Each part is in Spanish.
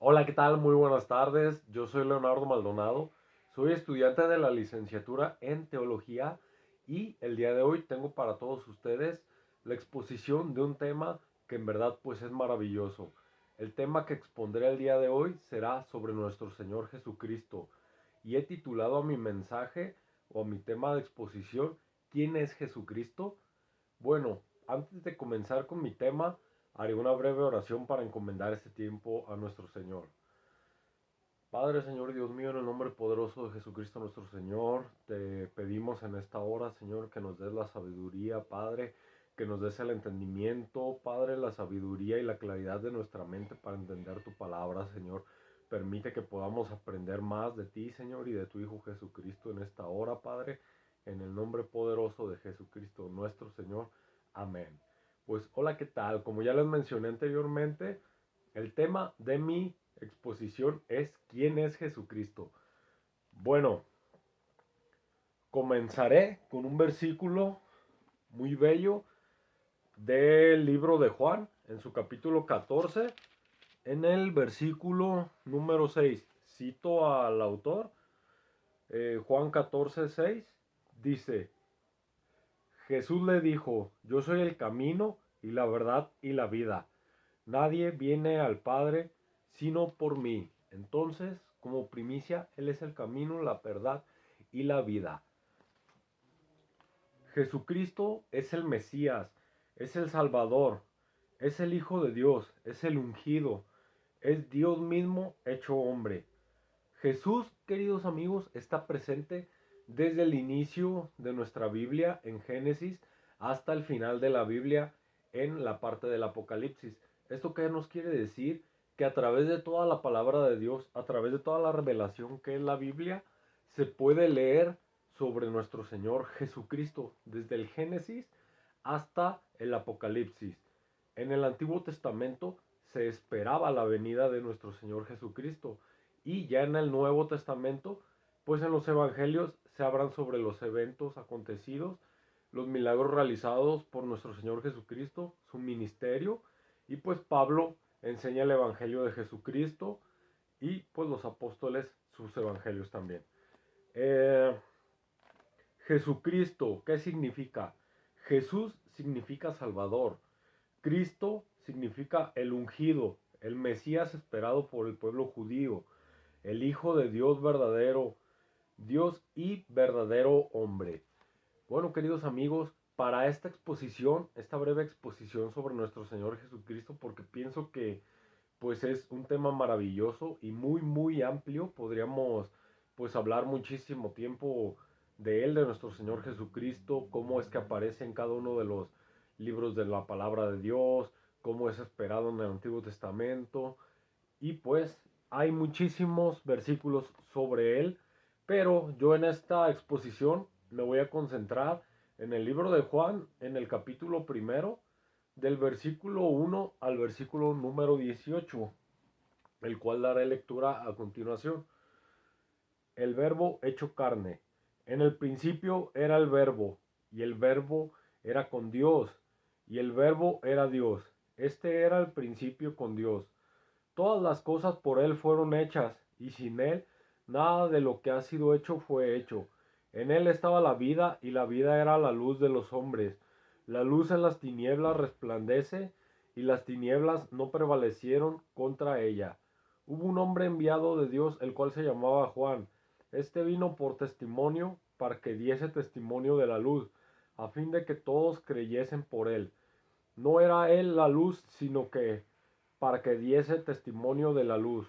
Hola, ¿qué tal? Muy buenas tardes. Yo soy Leonardo Maldonado. Soy estudiante de la licenciatura en teología y el día de hoy tengo para todos ustedes la exposición de un tema que en verdad pues es maravilloso. El tema que expondré el día de hoy será sobre nuestro Señor Jesucristo y he titulado a mi mensaje o a mi tema de exposición ¿Quién es Jesucristo? Bueno, antes de comenzar con mi tema, haré una breve oración para encomendar este tiempo a nuestro Señor. Padre, Señor Dios mío, en el nombre poderoso de Jesucristo nuestro Señor, te pedimos en esta hora, Señor, que nos des la sabiduría, Padre, que nos des el entendimiento, Padre, la sabiduría y la claridad de nuestra mente para entender tu palabra, Señor. Permite que podamos aprender más de ti, Señor, y de tu Hijo Jesucristo en esta hora, Padre, en el nombre poderoso de Jesucristo nuestro Señor. Amén. Pues hola, ¿qué tal? Como ya les mencioné anteriormente, el tema de mi exposición es ¿quién es Jesucristo? Bueno, comenzaré con un versículo muy bello del libro de Juan, en su capítulo 14, en el versículo número 6. Cito al autor, Juan 14, 6, dice, Jesús le dijo, yo soy el camino y la verdad y la vida. Nadie viene al Padre sino por mí. Entonces, como primicia, Él es el camino, la verdad y la vida. Jesucristo es el Mesías, es el Salvador, es el Hijo de Dios, es el ungido, es Dios mismo hecho hombre. Jesús, queridos amigos, está presente desde el inicio de nuestra Biblia en Génesis hasta el final de la Biblia en la parte del Apocalipsis. ¿Esto qué nos quiere decir? Que a través de toda la palabra de Dios, a través de toda la revelación que es la Biblia, se puede leer sobre nuestro Señor Jesucristo, desde el Génesis hasta el Apocalipsis. En el Antiguo Testamento se esperaba la venida de nuestro Señor Jesucristo y ya en el Nuevo Testamento, pues en los Evangelios se hablan sobre los eventos acontecidos, los milagros realizados por nuestro Señor Jesucristo, su ministerio, y pues Pablo enseña el Evangelio de Jesucristo y pues los apóstoles sus evangelios también. Eh, Jesucristo, ¿qué significa? Jesús significa Salvador. Cristo significa el ungido, el Mesías esperado por el pueblo judío, el Hijo de Dios verdadero, Dios y verdadero hombre. Bueno, queridos amigos, para esta exposición, esta breve exposición sobre nuestro Señor Jesucristo, porque pienso que pues es un tema maravilloso y muy muy amplio, podríamos pues hablar muchísimo tiempo de él, de nuestro Señor Jesucristo, cómo es que aparece en cada uno de los libros de la palabra de Dios, cómo es esperado en el Antiguo Testamento y pues hay muchísimos versículos sobre él, pero yo en esta exposición me voy a concentrar en el libro de Juan, en el capítulo primero, del versículo 1 al versículo número 18, el cual daré lectura a continuación. El verbo hecho carne. En el principio era el verbo, y el verbo era con Dios, y el verbo era Dios. Este era el principio con Dios. Todas las cosas por Él fueron hechas, y sin Él nada de lo que ha sido hecho fue hecho. En Él estaba la vida, y la vida era la luz de los hombres. La luz en las tinieblas resplandece, y las tinieblas no prevalecieron contra ella. Hubo un hombre enviado de Dios, el cual se llamaba Juan. Este vino por testimonio, para que diese testimonio de la luz, a fin de que todos creyesen por Él. No era Él la luz, sino que para que diese testimonio de la luz.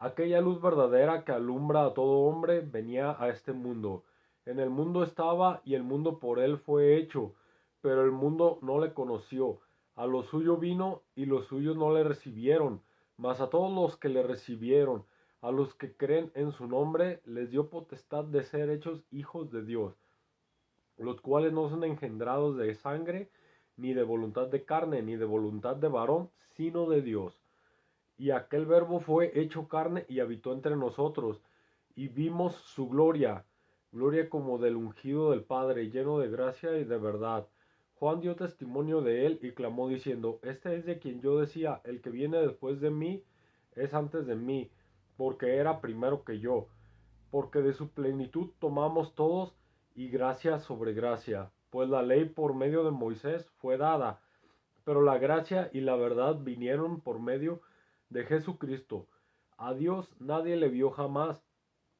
Aquella luz verdadera que alumbra a todo hombre venía a este mundo. En el mundo estaba y el mundo por él fue hecho, pero el mundo no le conoció. A lo suyo vino y los suyos no le recibieron, mas a todos los que le recibieron, a los que creen en su nombre, les dio potestad de ser hechos hijos de Dios, los cuales no son engendrados de sangre, ni de voluntad de carne, ni de voluntad de varón, sino de Dios. Y aquel verbo fue hecho carne y habitó entre nosotros, y vimos su gloria, gloria como del ungido del Padre, lleno de gracia y de verdad. Juan dio testimonio de él y clamó diciendo, este es de quien yo decía, el que viene después de mí es antes de mí, porque era primero que yo, porque de su plenitud tomamos todos y gracia sobre gracia, pues la ley por medio de Moisés fue dada, pero la gracia y la verdad vinieron por medio de Jesucristo. A Dios nadie le vio jamás.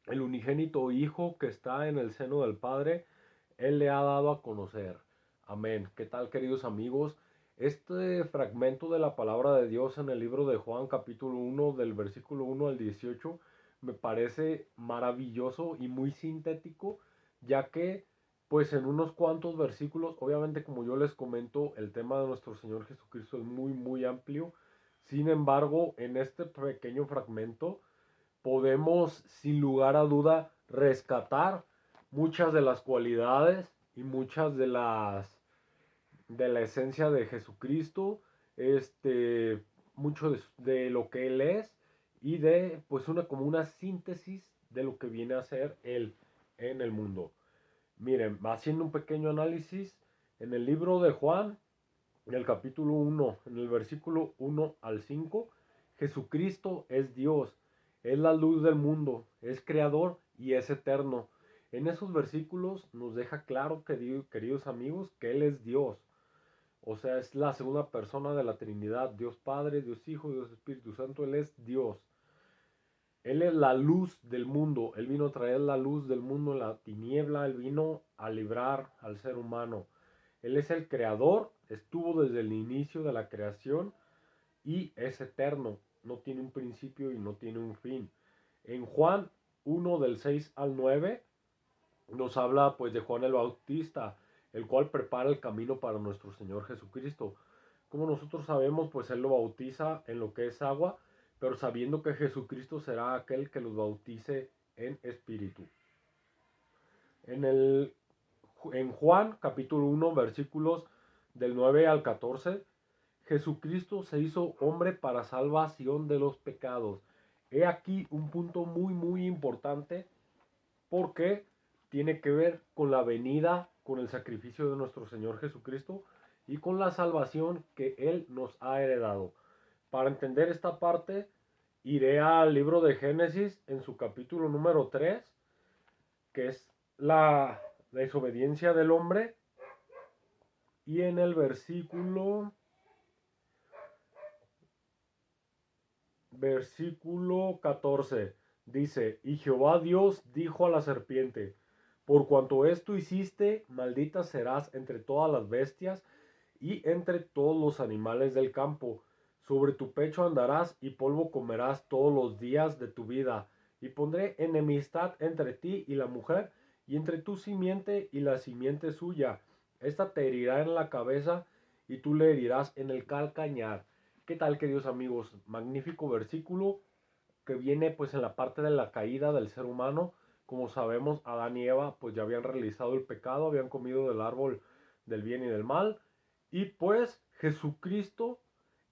El unigénito Hijo que está en el seno del Padre, Él le ha dado a conocer. Amén. ¿Qué tal, queridos amigos? Este fragmento de la palabra de Dios en el libro de Juan, capítulo 1, del versículo 1 al 18, me parece maravilloso y muy sintético, ya que, pues en unos cuantos versículos, obviamente como yo les comento, el tema de nuestro Señor Jesucristo es muy, muy amplio. Sin embargo, en este pequeño fragmento, podemos sin lugar a duda rescatar muchas de las cualidades y muchas de la esencia de Jesucristo, este, mucho de lo que Él es y de pues una como una síntesis de lo que viene a ser Él en el mundo. Miren, haciendo un pequeño análisis, en el libro de Juan, en el capítulo 1, en el versículo 1 al 5, Jesucristo es Dios, es la luz del mundo, es creador y es eterno. En esos versículos nos deja claro, queridos amigos, que Él es Dios. O sea, es la segunda persona de la Trinidad, Dios Padre, Dios Hijo, Dios Espíritu Santo, Él es Dios. Él es la luz del mundo, Él vino a traer la luz del mundo en la tiniebla, Él vino a librar al ser humano. Él es el creador, estuvo desde el inicio de la creación y es eterno, no tiene un principio y no tiene un fin. En Juan 1 del 6 al 9 nos habla pues de Juan el Bautista, el cual prepara el camino para nuestro Señor Jesucristo. Como nosotros sabemos, pues Él lo bautiza en lo que es agua, pero sabiendo que Jesucristo será aquel que los bautice en espíritu. En, el, en Juan capítulo 1 versículos del 9 al 14, Jesucristo se hizo hombre para salvación de los pecados. He aquí un punto muy muy importante porque tiene que ver con la venida, con el sacrificio de nuestro Señor Jesucristo y con la salvación que Él nos ha heredado. Para entender esta parte, iré al libro de Génesis en su capítulo número 3, que es la desobediencia del hombre, y en el versículo 14 dice, y Jehová Dios dijo a la serpiente, por cuanto esto hiciste, maldita serás entre todas las bestias y entre todos los animales del campo. Sobre tu pecho andarás y polvo comerás todos los días de tu vida. Y pondré enemistad entre ti y la mujer, y entre tu simiente y la simiente suya. Esta te herirá en la cabeza y tú le herirás en el calcañar. ¿Qué tal, queridos amigos? Magnífico versículo que viene pues en la parte de la caída del ser humano. Como sabemos, Adán y Eva pues ya habían realizado el pecado, habían comido del árbol del bien y del mal, y pues Jesucristo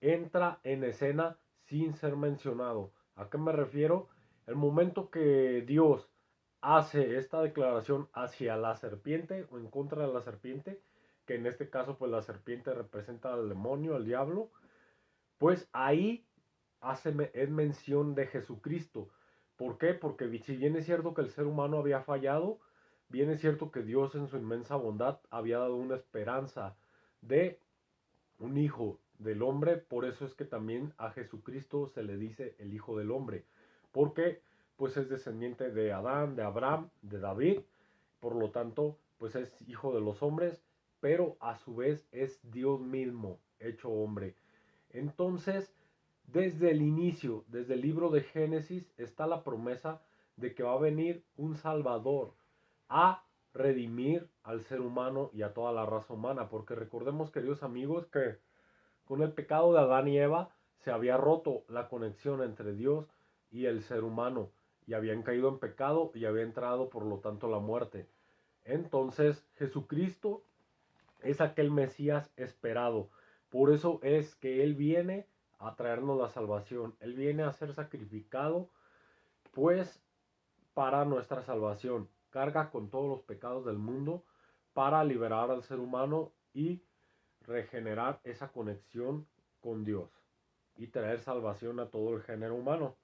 entra en escena sin ser mencionado. ¿A qué me refiero? El momento que Dios hace esta declaración hacia la serpiente o en contra de la serpiente, que en este caso pues la serpiente representa al demonio, al diablo, pues ahí es mención de Jesucristo. ¿Por qué? Porque si bien es cierto que el ser humano había fallado, bien es cierto que Dios en su inmensa bondad había dado una esperanza de un hijo del hombre. Por eso es que también a Jesucristo se le dice el hijo del hombre, porque pues es descendiente de Adán, de Abraham, de David, por lo tanto pues es hijo de los hombres, pero a su vez es Dios mismo hecho hombre. Entonces, desde el inicio, desde el libro de Génesis, está la promesa de que va a venir un Salvador a redimir al ser humano y a toda la raza humana. Porque recordemos, queridos amigos, que con el pecado de Adán y Eva se había roto la conexión entre Dios y el ser humano. Y habían caído en pecado y había entrado, por lo tanto, la muerte. Entonces, Jesucristo es aquel Mesías esperado. Por eso es que Él viene a traernos la salvación. Él viene a ser sacrificado, pues, para nuestra salvación. Carga con todos los pecados del mundo para liberar al ser humano y regenerar esa conexión con Dios. y traer salvación a todo el género humano.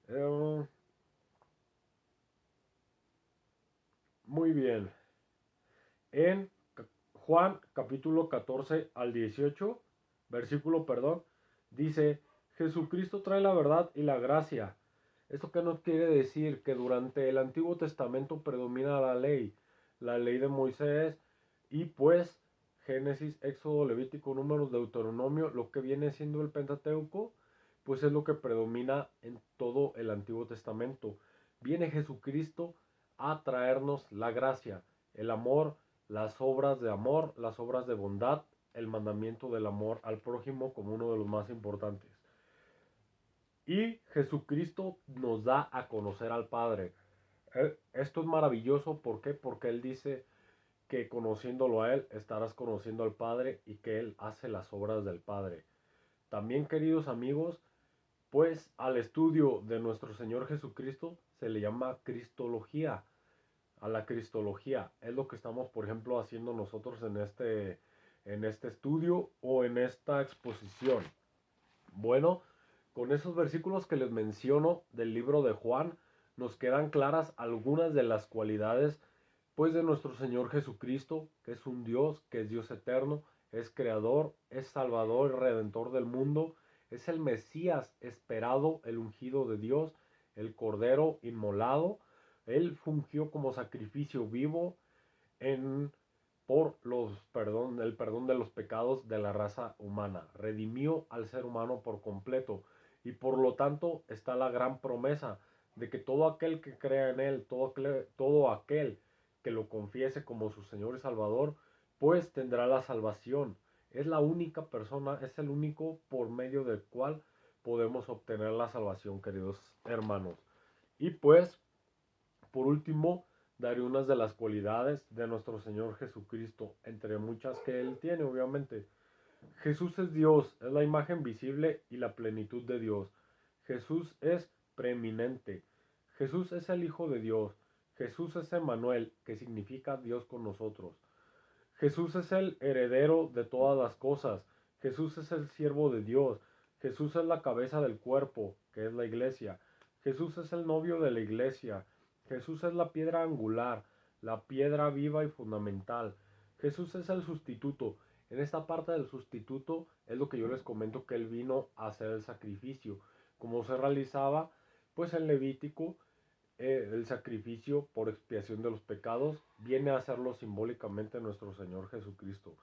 Eh, Muy bien. En Juan capítulo 14 al 18, versículo, perdón, dice, Jesucristo trae la verdad y la gracia. ¿Esto qué nos quiere decir? Que durante el Antiguo Testamento predomina la ley de Moisés, y pues Génesis, Éxodo, Levítico, Números, Deuteronomio, lo que viene siendo el Pentateuco, pues es lo que predomina en todo el Antiguo Testamento. Viene Jesucristo a traernos la gracia, el amor, las obras de bondad, el mandamiento del amor al prójimo como uno de los más importantes. Y Jesucristo nos da a conocer al Padre. Esto es maravilloso, ¿por qué? Porque Él dice que conociéndolo a Él estarás conociendo al Padre y que Él hace las obras del Padre. También, queridos amigos, pues al estudio de nuestro Señor Jesucristo se le llama Cristología. A la Cristología es lo que estamos, por ejemplo, haciendo nosotros en este estudio o en esta exposición. Bueno, con esos versículos que les menciono del libro de Juan, nos quedan claras algunas de las cualidades pues de nuestro Señor Jesucristo, que es un Dios, que es Dios eterno, es creador, es salvador y redentor del mundo, es el Mesías esperado, el ungido de Dios, el Cordero inmolado. Él fungió como sacrificio vivo en el perdón de los pecados de la raza humana. Redimió al ser humano por completo, y por lo tanto está la gran promesa de que todo aquel que crea en Él, todo aquel que lo confiese como su Señor y Salvador, pues tendrá la salvación. Es la única persona, es el único por medio del cual podemos obtener la salvación, queridos hermanos. Y pues, por último, daré unas de las cualidades de nuestro Señor Jesucristo, entre muchas que Él tiene, obviamente. Jesús es Dios, es la imagen visible y la plenitud de Dios. Jesús es preeminente. Jesús es el Hijo de Dios. Jesús es Emmanuel, que significa Dios con nosotros. Jesús es el heredero de todas las cosas. Jesús es el siervo de Dios. Jesús es la cabeza del cuerpo, que es la iglesia. Jesús es el novio de la iglesia. Jesús es la piedra angular, la piedra viva y fundamental. Jesús es el sustituto. En esta parte del sustituto es lo que yo les comento, que Él vino a hacer el sacrificio. Como se realizaba pues en Levítico, el sacrificio por expiación de los pecados, viene a hacerlo simbólicamente nuestro Señor Jesucristo.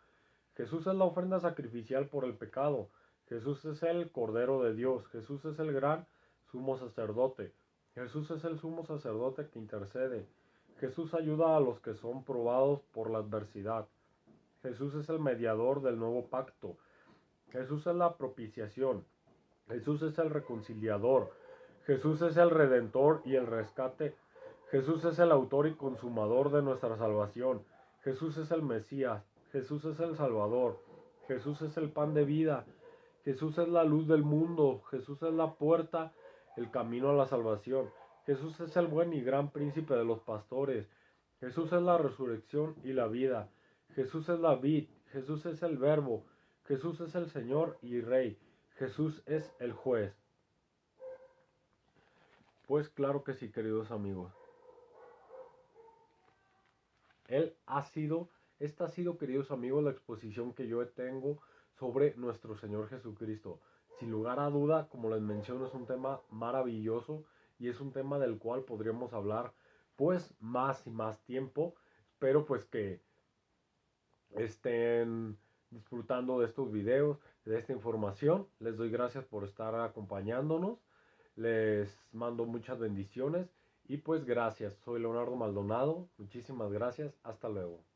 Jesús es la ofrenda sacrificial por el pecado. Jesús es el Cordero de Dios. Jesús es el gran sumo sacerdote. Jesús es el sumo sacerdote que intercede. Jesús ayuda a los que son probados por la adversidad. Jesús es el mediador del nuevo pacto. Jesús es la propiciación. Jesús es el reconciliador. Jesús es el redentor y el rescate. Jesús es el autor y consumador de nuestra salvación. Jesús es el Mesías. Jesús es el Salvador. Jesús es el pan de vida. Jesús es la luz del mundo. Jesús es la puerta, el camino a la salvación. Jesús es el buen y gran príncipe de los pastores. Jesús es la resurrección y la vida. Jesús es la vid. Jesús es el verbo. Jesús es el Señor y Rey. Jesús es el juez. Pues claro que sí, queridos amigos. Esta ha sido, queridos amigos, la exposición que yo tengo sobre nuestro Señor Jesucristo. Sin lugar a duda, como les menciono, es un tema maravilloso y es un tema del cual podríamos hablar pues más y más tiempo. Espero pues que estén disfrutando de estos videos, de esta información. Les doy gracias por estar acompañándonos. Les mando muchas bendiciones y pues gracias. Soy Leonardo Maldonado. Muchísimas gracias. Hasta luego.